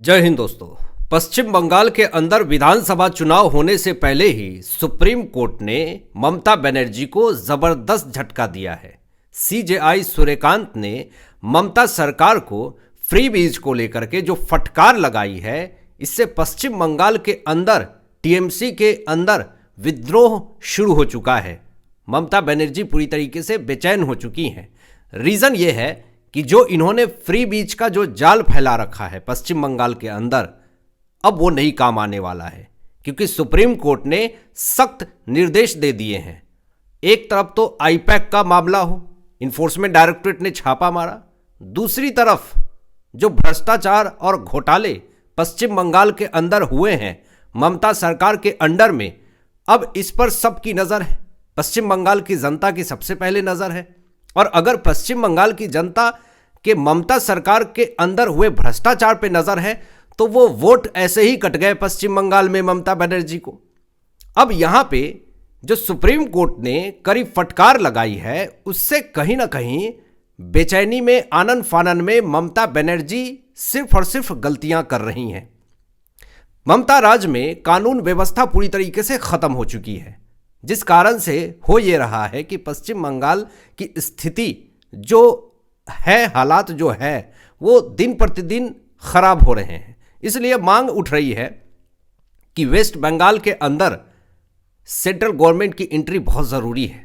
जय हिंद दोस्तों। पश्चिम बंगाल के अंदर विधानसभा चुनाव होने से पहले ही सुप्रीम कोर्ट ने ममता बनर्जी को जबरदस्त झटका दिया है। सीजेआई सूर्यकांत ने ममता सरकार को फ्री बीज को लेकर के जो फटकार लगाई है, इससे पश्चिम बंगाल के अंदर टीएमसी के अंदर विद्रोह शुरू हो चुका है। ममता बनर्जी पूरी तरीके से बेचैन हो चुकी हैं। रीज़न ये है कि जो इन्होंने फ्री बीज का जो जाल फैला रखा है पश्चिम बंगाल के अंदर, अब वो नहीं काम आने वाला है, क्योंकि सुप्रीम कोर्ट ने सख्त निर्देश दे दिए हैं। एक तरफ तो आईपैक का मामला हो, इन्फोर्समेंट डायरेक्टरेट ने छापा मारा, दूसरी तरफ जो भ्रष्टाचार और घोटाले पश्चिम बंगाल के अंदर हुए हैं ममता सरकार के अंडर में, अब इस पर सबकी नज़र है। पश्चिम बंगाल की जनता की सबसे पहले नज़र है, और अगर पश्चिम बंगाल की जनता के ममता सरकार के अंदर हुए भ्रष्टाचार पे नजर है तो वो वोट ऐसे ही कट गए पश्चिम बंगाल में ममता बनर्जी को। अब यहां पे जो सुप्रीम कोर्ट ने कड़ी फटकार लगाई है, उससे कहीं ना कहीं बेचैनी में, आनन फानन में ममता बनर्जी सिर्फ और सिर्फ गलतियां कर रही हैं। ममता राज में कानून व्यवस्था पूरी तरीके से खत्म हो चुकी है, जिस कारण से हो ये रहा है कि पश्चिम बंगाल की स्थिति जो है, हालात जो है, वो दिन प्रतिदिन खराब हो रहे हैं। इसलिए मांग उठ रही है कि वेस्ट बंगाल के अंदर सेंट्रल गवर्नमेंट की एंट्री बहुत ज़रूरी है,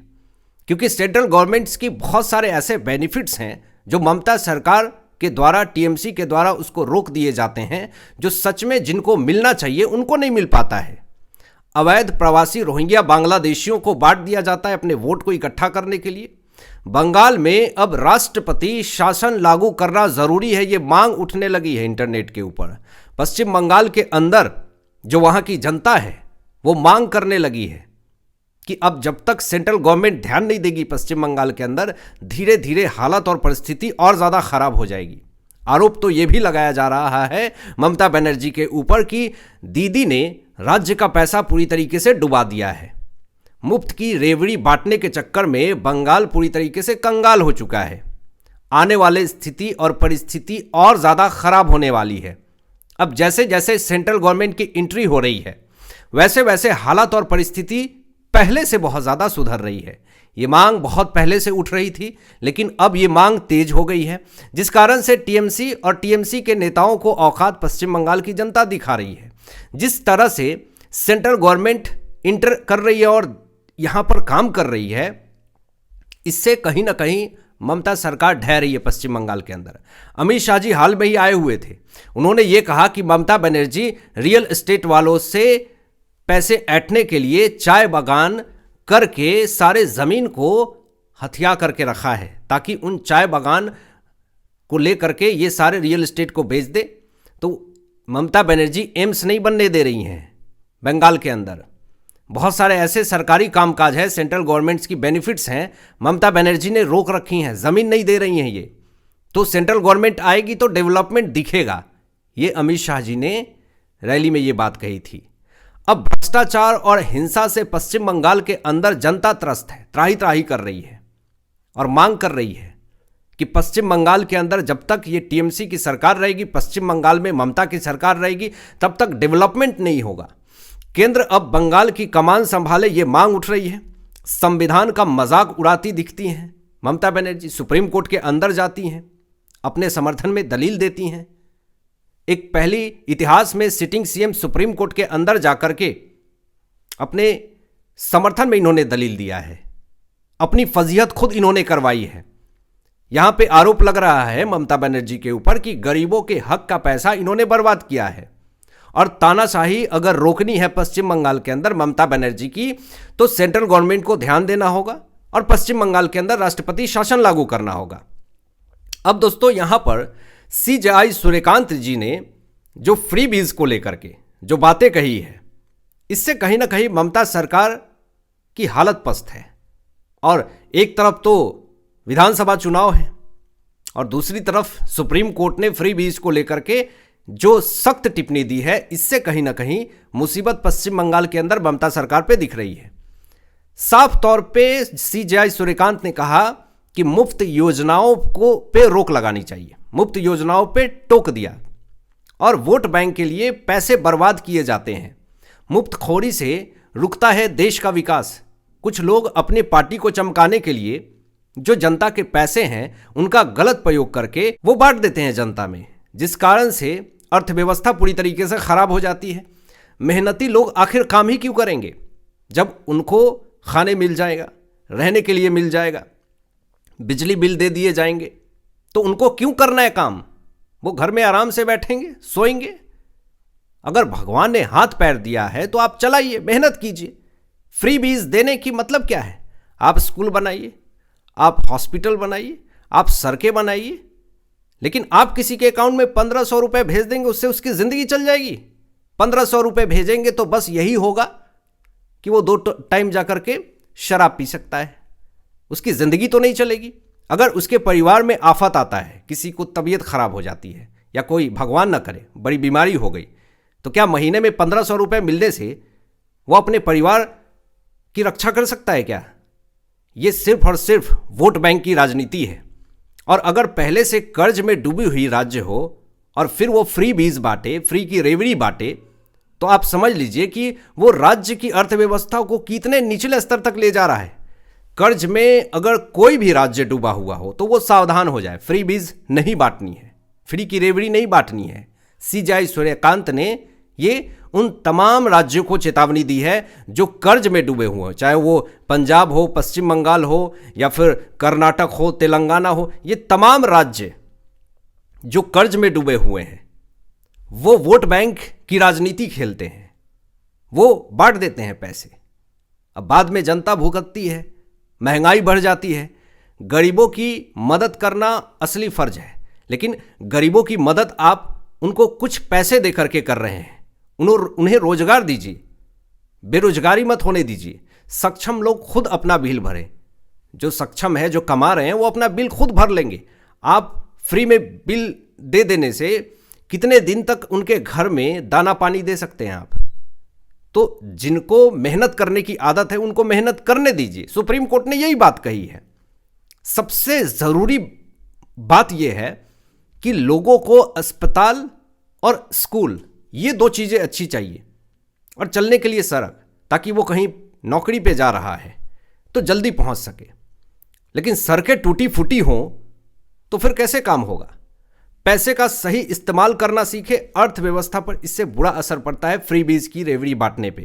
क्योंकि सेंट्रल गवर्नमेंट्स की बहुत सारे ऐसे बेनिफिट्स हैं जो ममता सरकार के द्वारा, टीएमसी के द्वारा उसको रोक दिए जाते हैं, जो सच में जिनको मिलना चाहिए उनको नहीं मिल पाता है। अवैध प्रवासी रोहिंग्या बांग्लादेशियों को बांट दिया जाता है अपने वोट को इकट्ठा करने के लिए। बंगाल में अब राष्ट्रपति शासन लागू करना जरूरी है, ये मांग उठने लगी है इंटरनेट के ऊपर। पश्चिम बंगाल के अंदर जो वहां की जनता है वो मांग करने लगी है कि अब जब तक सेंट्रल गवर्नमेंट ध्यान नहीं देगी पश्चिम बंगाल के अंदर, धीरे धीरे हालत और परिस्थिति और ज़्यादा खराब हो जाएगी। आरोप तो ये भी लगाया जा रहा है ममता बनर्जी के ऊपर कि दीदी ने राज्य का पैसा पूरी तरीके से डुबा दिया है। मुफ्त की रेवड़ी बांटने के चक्कर में बंगाल पूरी तरीके से कंगाल हो चुका है। आने वाले स्थिति और परिस्थिति और ज़्यादा खराब होने वाली है। अब जैसे जैसे सेंट्रल गवर्नमेंट की एंट्री हो रही है, वैसे वैसे हालात और परिस्थिति पहले से बहुत ज़्यादा सुधर रही है। ये मांग बहुत पहले से उठ रही थी, लेकिन अब ये मांग तेज हो गई है, जिस कारण से टीएमसी और टीएमसी के नेताओं को औकात पश्चिम बंगाल की जनता दिखा रही है। जिस तरह से सेंट्रल गवर्नमेंट इंटर कर रही है और यहाँ पर काम कर रही है, इससे कहीं ना कहीं ममता सरकार ढह रही है पश्चिम बंगाल के अंदर। अमित शाह जी हाल में ही आए हुए थे, उन्होंने ये कहा कि ममता बनर्जी रियल एस्टेट वालों से पैसे ऐंठने के लिए चाय बागान करके सारे ज़मीन को हथिया करके रखा है, ताकि उन चाय बागान को ले करके ये सारे रियल एस्टेट को बेच दे। तो ममता बनर्जी एम्स नहीं बनने दे रही हैं बंगाल के अंदर। बहुत सारे ऐसे सरकारी कामकाज हैं, सेंट्रल गवर्नमेंट्स की बेनिफिट्स हैं, ममता बनर्जी ने रोक रखी हैं, ज़मीन नहीं दे रही हैं ये। तो सेंट्रल गवर्नमेंट आएगी तो डेवलपमेंट दिखेगा। ये अमित शाह जी ने रैली में ये बात कही थी। अब भ्रष्टाचार और हिंसा से पश्चिम बंगाल के अंदर जनता त्रस्त है, त्राही त्राही कर रही है और मांग कर रही है कि पश्चिम बंगाल के अंदर जब तक ये टीएमसी की सरकार रहेगी, पश्चिम बंगाल में ममता की सरकार रहेगी, तब तक डेवलपमेंट नहीं होगा। केंद्र अब बंगाल की कमान संभाले, ये मांग उठ रही है। संविधान का मजाक उड़ाती दिखती हैं ममता बनर्जी, सुप्रीम कोर्ट के अंदर जाती हैं, अपने समर्थन में दलील देती हैं। एक पहली इतिहास में सिटिंग सीएम सुप्रीम कोर्ट के अंदर जाकर के अपने समर्थन में इन्होंने दलील दिया है, अपनी फजीहत खुद इन्होंने करवाई है। यहां पे आरोप लग रहा है ममता बनर्जी के ऊपर कि गरीबों के हक का पैसा इन्होंने बर्बाद किया है, और तानाशाही अगर रोकनी है पश्चिम बंगाल के अंदर ममता बनर्जी की, तो सेंट्रल गवर्नमेंट को ध्यान देना होगा और पश्चिम बंगाल के अंदर राष्ट्रपति शासन लागू करना होगा। अब दोस्तों, यहां पर सीजेआई सूर्यकांत जी ने जो फ्री बीज को लेकर के जो बातें कही है, इससे कहीं ना कहीं ममता सरकार की हालत पस्त है। और एक तरफ तो विधानसभा चुनाव है और दूसरी तरफ सुप्रीम कोर्ट ने फ्री बीज को लेकर के जो सख्त टिप्पणी दी है, इससे कहीं ना कहीं मुसीबत पश्चिम बंगाल के अंदर ममता सरकार पे दिख रही है। साफ तौर पे सीजेआई सूर्यकांत ने कहा कि मुफ्त योजनाओं को पे रोक लगानी चाहिए, मुफ्त योजनाओं पे टोक दिया और वोट बैंक के लिए पैसे बर्बाद किए जाते हैं। मुफ्तखोरी से रुकता है देश का विकास। कुछ लोग अपनी पार्टी को चमकाने के लिए जो जनता के पैसे हैं उनका गलत प्रयोग करके वो बांट देते हैं जनता में, जिस कारण से अर्थव्यवस्था पूरी तरीके से खराब हो जाती है। मेहनती लोग आखिर काम ही क्यों करेंगे जब उनको खाने मिल जाएगा, रहने के लिए मिल जाएगा, बिजली बिल दे दिए जाएंगे, तो उनको क्यों करना है काम? वो घर में आराम से बैठेंगे, सोएंगे। अगर भगवान ने हाथ पैर दिया है तो आप चलाइए, मेहनत कीजिए। फ्री बीज देने की मतलब क्या है? आप स्कूल बनाइए, आप हॉस्पिटल बनाइए, आप सड़कें बनाइए, लेकिन आप किसी के अकाउंट में 1500 रुपये भेज देंगे, उससे उसकी ज़िंदगी चल जाएगी? 1500 रुपये भेजेंगे तो बस यही होगा कि वो 2 टाइम जा कर के शराब पी सकता है, उसकी ज़िंदगी तो नहीं चलेगी। अगर उसके परिवार में आफत आता है, किसी को तबीयत खराब हो जाती है या कोई भगवान ना करे बड़ी बीमारी हो गई, तो क्या महीने में 1500 रुपये मिलने से वो अपने परिवार की रक्षा कर सकता है क्या? ये सिर्फ और सिर्फ वोट बैंक की राजनीति है। और अगर पहले से कर्ज में डूबी हुई राज्य हो और फिर वो फ्री बीज बांटे, फ्री की रेवड़ी बांटे, तो आप समझ लीजिए कि वो राज्य की अर्थव्यवस्था को कितने निचले स्तर तक ले जा रहा है। कर्ज में अगर कोई भी राज्य डूबा हुआ हो तो वो सावधान हो जाए, फ्री बीज नहीं बांटनी है, फ्री की रेवड़ी नहीं बांटनी है। CGI सूर्यकांत ने ये उन तमाम राज्यों को चेतावनी दी है जो कर्ज में डूबे हुए हैं, चाहे वो पंजाब हो, पश्चिम बंगाल हो, या फिर कर्नाटक हो, तेलंगाना हो। ये तमाम राज्य जो कर्ज में डूबे हुए हैं वो वोट बैंक की राजनीति खेलते हैं, वो बांट देते हैं पैसे। अब बाद में जनता भुगतती है, महंगाई बढ़ जाती है। गरीबों की मदद करना असली फर्ज है, लेकिन गरीबों की मदद आप उनको कुछ पैसे दे करके कर रहे हैं। उन्हें रोजगार दीजिए, बेरोजगारी मत होने दीजिए। सक्षम लोग खुद अपना बिल भरें, जो सक्षम है, जो कमा रहे हैं, वो अपना बिल खुद भर लेंगे। आप फ्री में बिल दे देने से कितने दिन तक उनके घर में दाना पानी दे सकते हैं आप? तो जिनको मेहनत करने की आदत है उनको मेहनत करने दीजिए। सुप्रीम कोर्ट ने यही बात कही है। सबसे ज़रूरी बात यह है कि लोगों को अस्पताल और स्कूल, ये 2 चीज़ें अच्छी चाहिए, और चलने के लिए सड़क, ताकि वो कहीं नौकरी पे जा रहा है तो जल्दी पहुंच सके। लेकिन सड़कें टूटी फूटी हों तो फिर कैसे काम होगा? पैसे का सही इस्तेमाल करना सीखे। अर्थव्यवस्था पर इससे बुरा असर पड़ता है फ्री बीज की रेवड़ी बांटने पे।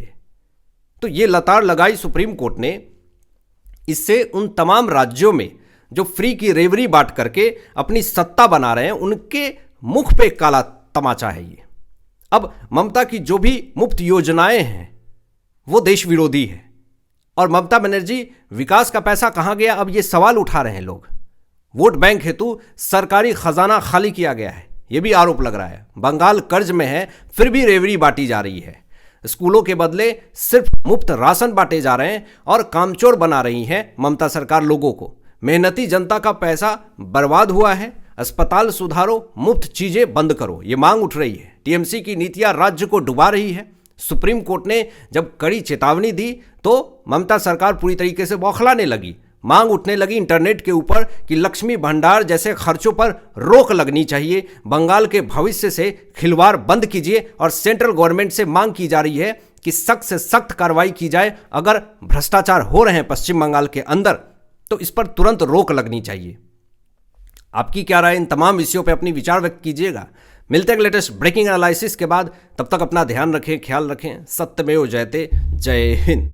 तो ये लताड़ लगाई सुप्रीम कोर्ट ने। इससे उन तमाम राज्यों में जो फ्री की रेवड़ी बांट करके अपनी सत्ता बना रहे हैं उनके मुख पे काला तमाचा है ये। अब ममता की जो भी मुफ्त योजनाएं हैं वो देश विरोधी है, और ममता बनर्जी विकास का पैसा कहां गया, अब ये सवाल उठा रहे हैं लोग। वोट बैंक हेतु सरकारी खजाना खाली किया गया है, ये भी आरोप लग रहा है। बंगाल कर्ज में है फिर भी रेवड़ी बांटी जा रही है। स्कूलों के बदले सिर्फ मुफ्त राशन बांटे जा रहे हैं और कामचोर बना रही है ममता सरकार लोगों को। मेहनती जनता का पैसा बर्बाद हुआ है। अस्पताल सुधारो, मुफ्त चीजें बंद करो, ये मांग उठ रही है। टीएमसी की नीतियां राज्य को डुबा रही है। सुप्रीम कोर्ट ने जब कड़ी चेतावनी दी तो ममता सरकार पूरी तरीके से बौखलाने लगी। मांग उठने लगी इंटरनेट के ऊपर कि लक्ष्मी भंडार जैसे खर्चों पर रोक लगनी चाहिए, बंगाल के भविष्य से खिलवाड़ बंद कीजिए, और सेंट्रल गवर्नमेंट से मांग की जा रही है कि सख्त से सख्त कार्रवाई की जाए। अगर भ्रष्टाचार हो रहे हैं पश्चिम बंगाल के अंदर तो इस पर तुरंत रोक लगनी चाहिए। आपकी क्या राय? इन तमाम विषयों पर अपनी विचार व्यक्त कीजिएगा। मिलते हैं लेटेस्ट ब्रेकिंग एनालिसिस के बाद। तब तक अपना ध्यान रखें, ख्याल रखें। सत्यमेव जयते। जय हिंद।